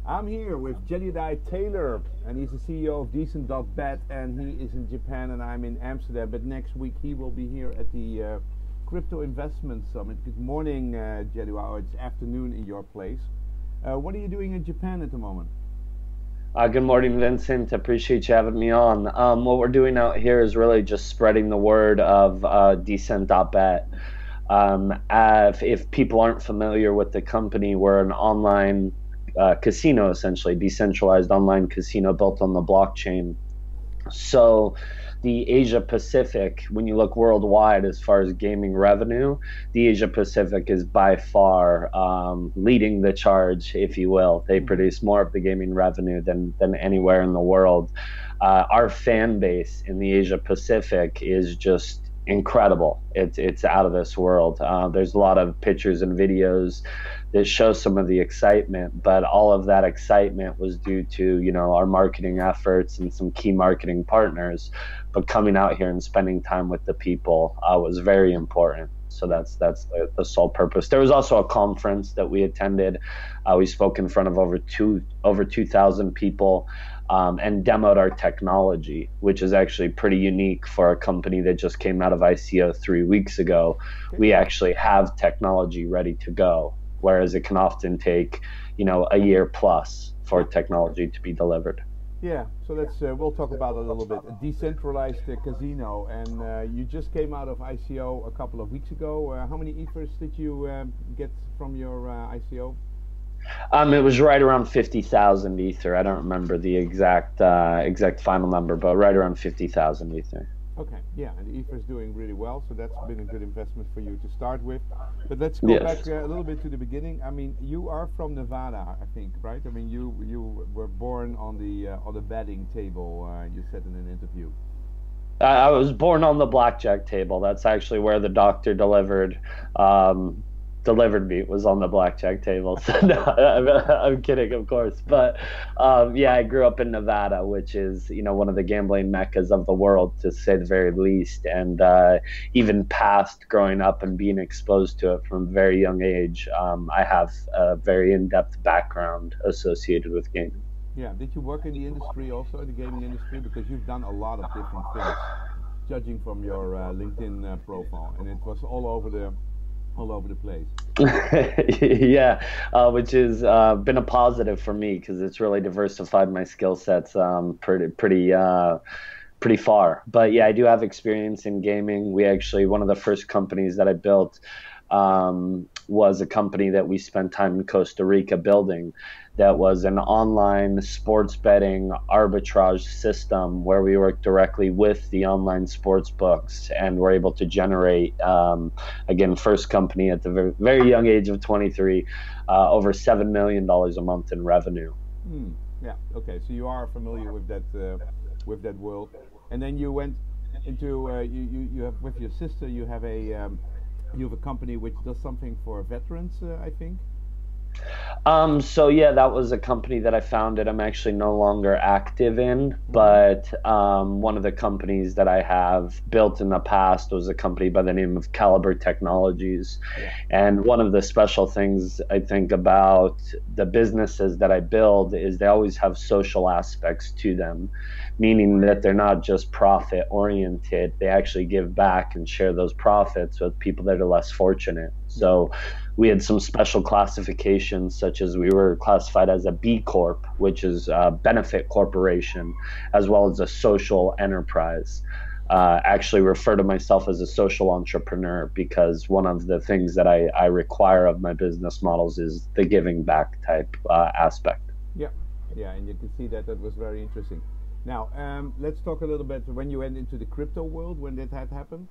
I'm here with Jedidiah Taylor, and he's the CEO of Decent.bet, and he is in Japan, and I'm in Amsterdam. But next week he will be here at the Crypto Investment Summit. Good morning, Jedidiah. It's afternoon in your place. What are you doing in Japan at the moment? Good morning, Vincent. Appreciate you having me on. What we're doing out here is really just spreading the word of Decent.bet. If people aren't familiar with the company, we're an online casino, essentially, decentralized online casino built on the blockchain. So the Asia Pacific, when you look worldwide as far as gaming revenue, the Asia Pacific is by far leading the charge, if you will. They produce more of the gaming revenue than anywhere in the world. Our fan base in the Asia Pacific is just incredible. It's out of this world. There's a lot of pictures and videos that show some of the excitement, but all of that excitement was due to our marketing efforts and some key marketing partners. But coming out here and spending time with the people was very important. So that's the sole purpose. There was also a conference that we attended. We spoke in front of over 2,000 people. And demoed our technology, which is actually pretty unique for a company that just came out of ICO 3 weeks ago. We actually have technology ready to go, whereas it can often take, a year plus for technology to be delivered. Yeah, so let's we'll talk about it a little bit. A decentralized casino, and you just came out of ICO a couple of weeks ago. How many ethers did you get from your ICO? It was right around 50,000 ether. I don't remember the exact final number, but right around 50,000 ether. Okay, yeah, and the ether is doing really well, so that's been a good investment for you to start with. But let's go back Yes. a little bit to the beginning. I mean, you are from Nevada, I think, right? I mean, you were born on the betting table. You said in an interview. I was born on the blackjack table. That's actually where the doctor um, delivered me, was on the blackjack table. So no, I'm kidding, of course. But yeah, I grew up in Nevada, which is one of the gambling meccas of the world, to say the very least. And even past growing up and being exposed to it from a very young age, I have a very in-depth background associated with gaming. Yeah, did you work in the industry also, in the gaming industry? Because you've done a lot of different things, judging from your LinkedIn profile, and it was all over the place. Yeah, which has been a positive for me because it's really diversified my skill sets pretty far. But yeah, I do have experience in gaming. We actually, one of the first companies that I built was a company that we spent time in Costa Rica building, that was an online sports betting arbitrage system where we worked directly with the online sports books and were able to generate, again, first company at the very, very young age of 23, over $7 million a month in revenue. Hmm. Yeah. Okay. So you are familiar with that world, and then you went into you have, with your sister, you have a company which does something for veterans, I think. So yeah, that was a company that I founded. I'm actually no longer active in, Hmm. but one of the companies that I have built in the past was a company by the name of Caliber Technologies. Yeah. And one of the special things I think about the businesses that I build is they always have social aspects to them, meaning that they're not just profit oriented. They actually give back and share those profits with people that are less fortunate. Yeah. So we had some special classifications, such as we were classified as a B Corp, which is a benefit corporation, as well as a social enterprise. Actually refer to myself as a social entrepreneur because one of the things that I require of my business models is the giving back type aspect. Yeah. Yeah. And you can see that that was very interesting. Now, let's talk a little bit when you went into the crypto world, when that had happened.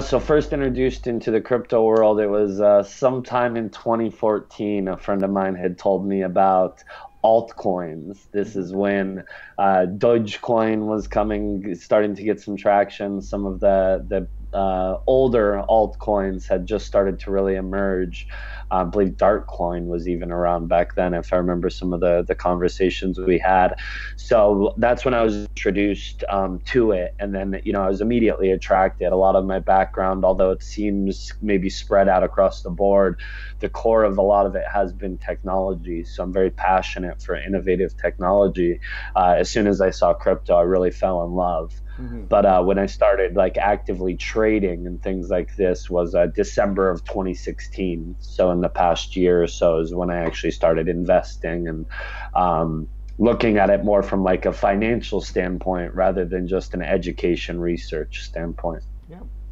So first introduced into the crypto world, it was sometime in 2014. A friend of mine had told me about altcoins. This Hmm. is when Dogecoin was coming, starting to get some traction. Some of the older altcoins had just started to really emerge. I believe Darkcoin was even around back then, if I remember some of the conversations we had. So that's when I was introduced to it. And then, I was immediately attracted. A lot of my background, although it seems maybe spread out across the board, the core of a lot of it has been technology. So I'm very passionate for innovative technology. As soon as I saw crypto, I really fell in love. Mm-hmm. But when I started actively trading and things like this was December of 2016. So in the past year or so is when I actually started investing and looking at it more from a financial standpoint rather than just an education research standpoint.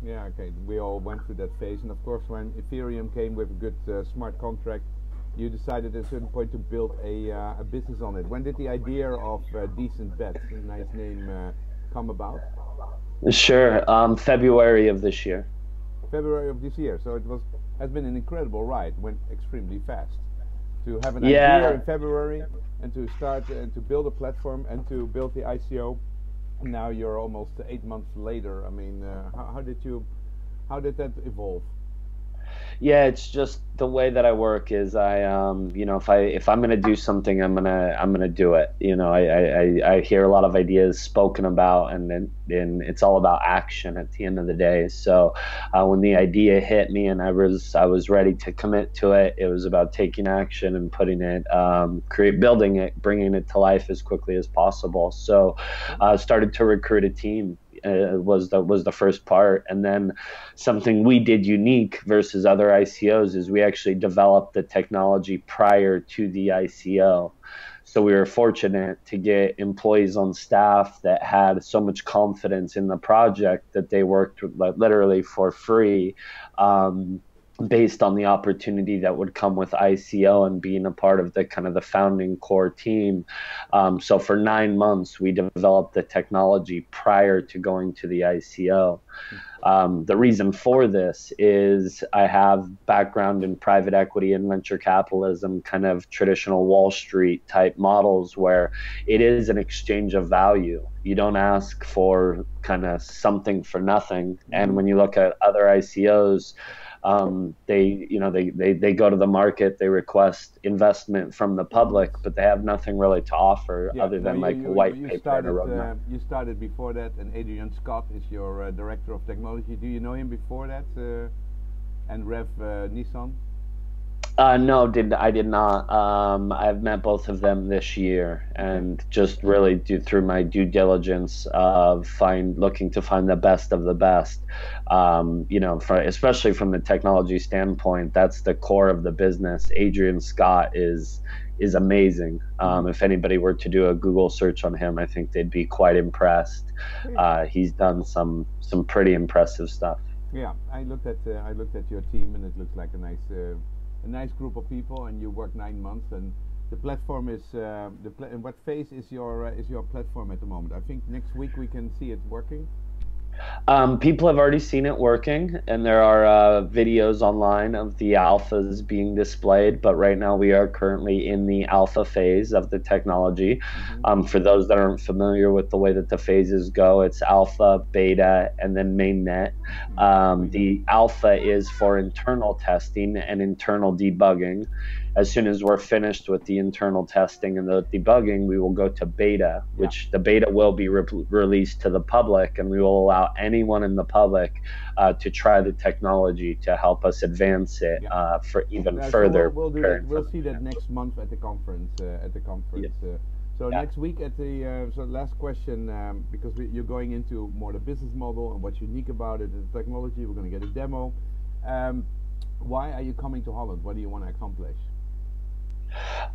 Yeah, okay. We all went through that phase, and of course when Ethereum came with a good smart contract, you decided at a certain point to build a business on it. When did the idea of Decentbet, a nice name, come about? Sure, February of this year. February of this year. So has been an incredible ride. Went extremely fast. To have an idea in February and to start and to build a platform and to build the ICO. Now you're almost 8 months later. I mean, how did that evolve? Yeah, it's just the way that I work is if I'm gonna do something, I'm gonna do it. I hear a lot of ideas spoken about, and it's all about action at the end of the day. So when the idea hit me and I was ready to commit to it, it was about taking action and putting it, building it, bringing it to life as quickly as possible. So I started to recruit a team. Was the first part, and then something we did unique versus other ICOs is we actually developed the technology prior to the ICO. So we were fortunate to get employees on staff that had so much confidence in the project that they worked literally for free, based on the opportunity that would come with ICO and being a part of the founding core team. So for 9 months, we developed the technology prior to going to the ICO. The reason for this is I have background in private equity and venture capitalism, kind of traditional Wall Street type models where it is an exchange of value. You don't ask for kind of something for nothing. And when you look at other ICOs, they go to the market, they request investment from the public, but they have nothing really to offer other than a white paper and a roadmap. You started before that, and Adrian Scott is your director of technology. Do you know him before that? And Rev Nissan? No, I did not. I've met both of them this year, and just really through my due diligence of looking to find the best of the best. Especially from the technology standpoint, that's the core of the business. Adrian Scott is amazing. If anybody were to do a Google search on him, I think they'd be quite impressed. He's done some pretty impressive stuff. Yeah, I looked at your team, and it looks like a nice group of people, and you work 9 months, and the platform is in what phase is your platform at the moment? I think next week we can see it working. People have already seen it working, and there are videos online of the alphas being displayed, but right now we are currently in the alpha phase of the technology. For those that aren't familiar with the way that the phases go, it's alpha, beta, and then mainnet. The alpha is for internal testing and internal debugging. As soon as we're finished with the internal testing and the debugging, we will go to beta, which the beta will be released to the public, and we will allow anyone in the public to try the technology to help us advance it for even further. So we'll see that next month at the conference. Next week at the last question, because you're going into more the business model and what's unique about it, the technology. We're going to get a demo. Why are you coming to Holland? What do you want to accomplish?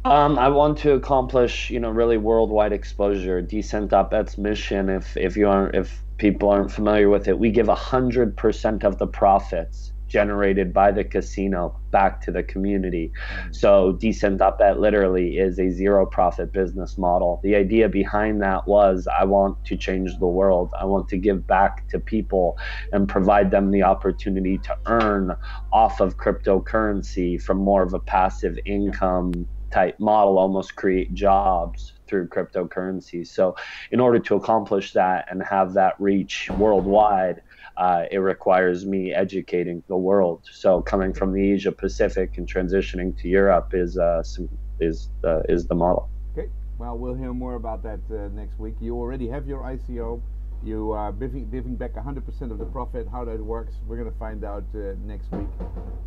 I want to accomplish, really worldwide exposure. Decent.bet's mission, if people aren't familiar with it, we give 100% of the profits generated by the casino back to the community. So Decent.bet literally is a zero profit business model. The idea behind that was I want to change the world. I want to give back to people and provide them the opportunity to earn off of cryptocurrency from more of a passive income type model, almost create jobs through cryptocurrency. So in order to accomplish that and have that reach worldwide, it requires me educating the world. So coming from the Asia Pacific and transitioning to Europe is the model. Okay, well, we'll hear more about that next week. You already have your ICO. You are giving back 100% of the profit. How that works, we're going to find out next week.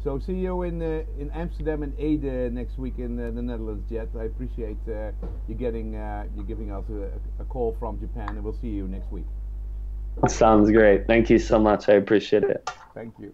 So see you in Amsterdam and Ede next week in the Netherlands, Jet. I appreciate you giving us a call from Japan, and we'll see you next week. Sounds great. Thank you so much. I appreciate it. Thank you.